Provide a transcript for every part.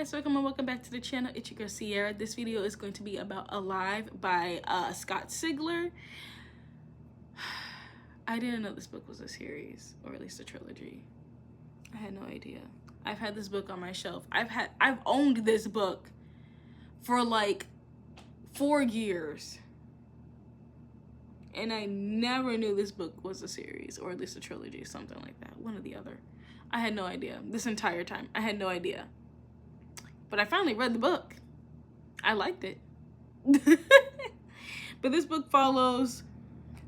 guys, welcome and welcome back to the channel. It's your girl Sierra. This video is going to be about Alive by Scott Sigler. I didn't know this book was a series, or at least a trilogy. I had no idea. I've had this book on my shelf. I've owned this book for like 4 years. And I never knew this book was a series, or at least a trilogy, something like that. One or the other. I had no idea. This entire time, I had no idea. But I finally read the book. I liked it. But this book follows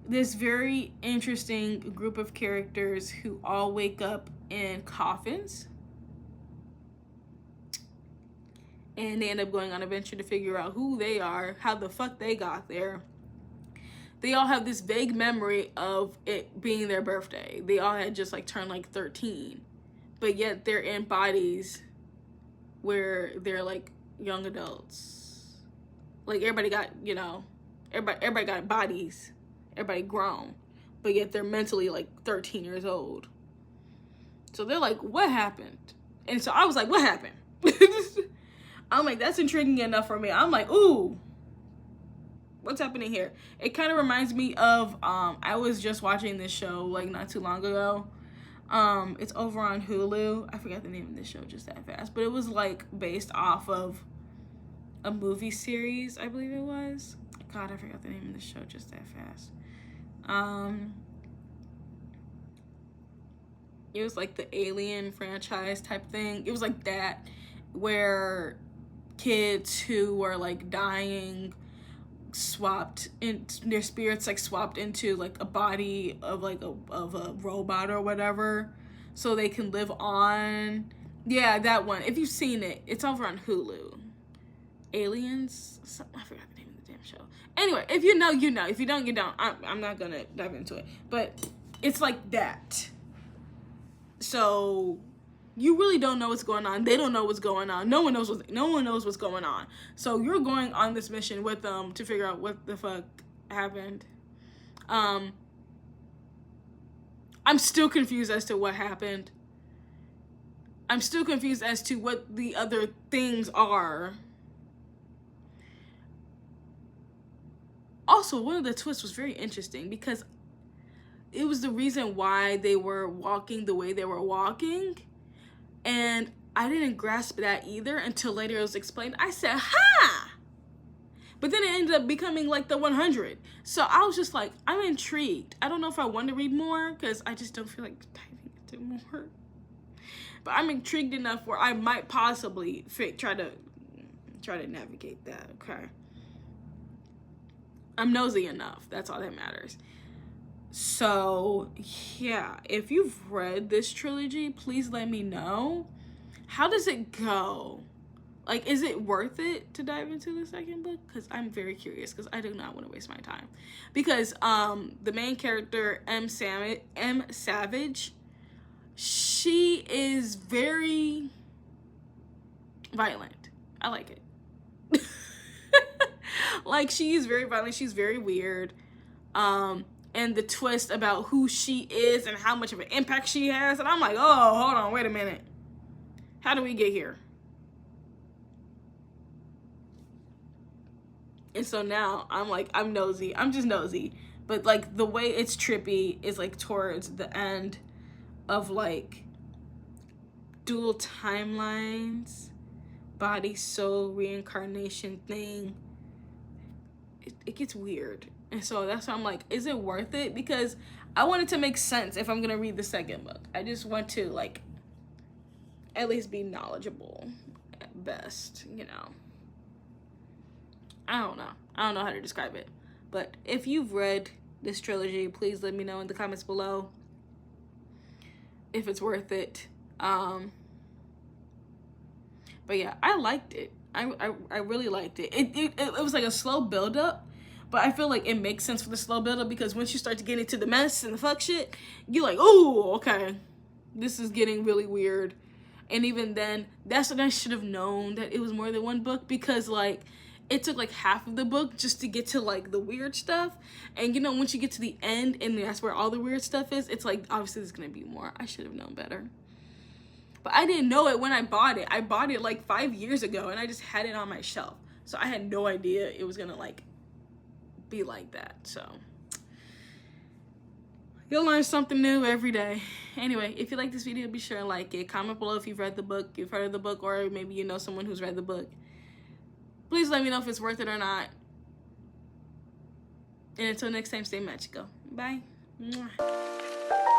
this very interesting group of characters who all wake up in coffins. And they end up going on a venture to figure out who they are, how the fuck they got there. They all have this vague memory of it being their birthday. They all had just like turned like 13. But yet they're in bodies where they're like young adults. Like everybody got, you know, everybody got bodies. Everybody grown. But yet they're mentally like 13 years old. So they're like, what happened? And so I was like, what happened? I'm like, that's intriguing enough for me. I'm like, ooh, what's happening here? It kind of reminds me of, I was just watching this show like not too long ago. It's over on Hulu. I forgot the name of this show just that fast, but it was like based off of a movie series, I believe it was. God, I forgot the name of the show just that fast. It was like the Alien franchise type thing. It was like that, where kids who were like dying swapped in, their spirits like swapped into like a body of like of a robot or whatever, so they can live on. Yeah, that one. If you've seen it, it's over on Hulu. Aliens, I forgot the name of the damn show. Anyway, if you know, you know. If you don't, you don't. I'm not gonna dive into it, but it's like that. So you really don't know what's going on. They don't know what's going on. No one knows what's going on. So you're going on this mission with them to figure out what the fuck happened. I'm still confused as to what happened. I'm still confused as to what the other things are. Also, one of the twists was very interesting because it was the reason why they were walking the way they were walking. And I didn't grasp that either until later it was explained. I said, ha! But then it ended up becoming like the 100. So I was just like, I'm intrigued. I don't know if I want to read more because I just don't feel like diving into more. But I'm intrigued enough where I might possibly try to navigate that, okay? I'm nosy enough. That's all that matters. So, yeah, if you've read this trilogy, please let me know. How does it go? Like, is it worth it to dive into the second book? Because I'm very curious, because I do not want to waste my time. Because the main character, M. Savage, she is very violent. I like it. Like, she is very violent. She's very weird. And the twist about who she is and how much of an impact she has. And I'm like, oh, hold on, wait a minute. How do we get here? And so now I'm like, I'm nosy. I'm just nosy. But like the way it's trippy is like towards the end of like dual timelines, body, soul, reincarnation thing. It gets weird. And so that's why I'm like, is it worth it? Because I want it to make sense if I'm going to read the second book. I just want to, like, at least be knowledgeable at best, you know. I don't know. I don't know how to describe it. But if you've read this trilogy, please let me know in the comments below if it's worth it. But yeah, I liked it. I really liked it. It was like a slow build-up. But I feel like it makes sense for the slow build-up because once you start to get into the mess and the fuck shit, you're like, oh, okay, this is getting really weird. And even then, that's when I should have known that it was more than one book, because like it took like half of the book just to get to like the weird stuff. And you know, once you get to the end and that's where all the weird stuff is, it's like, obviously there's gonna be more. I should have known better. But I didn't know it when I bought it. I bought it like 5 years ago, and I just had it on my shelf. So I had no idea it was gonna like be like that. So you'll learn something new every day. Anyway, if you like this video, be sure to like it. Comment below if you've read the book, you've heard of the book, or maybe you know someone who's read the book. Please let me know if it's worth it or not. And until next time, stay magical. Bye. Mwah.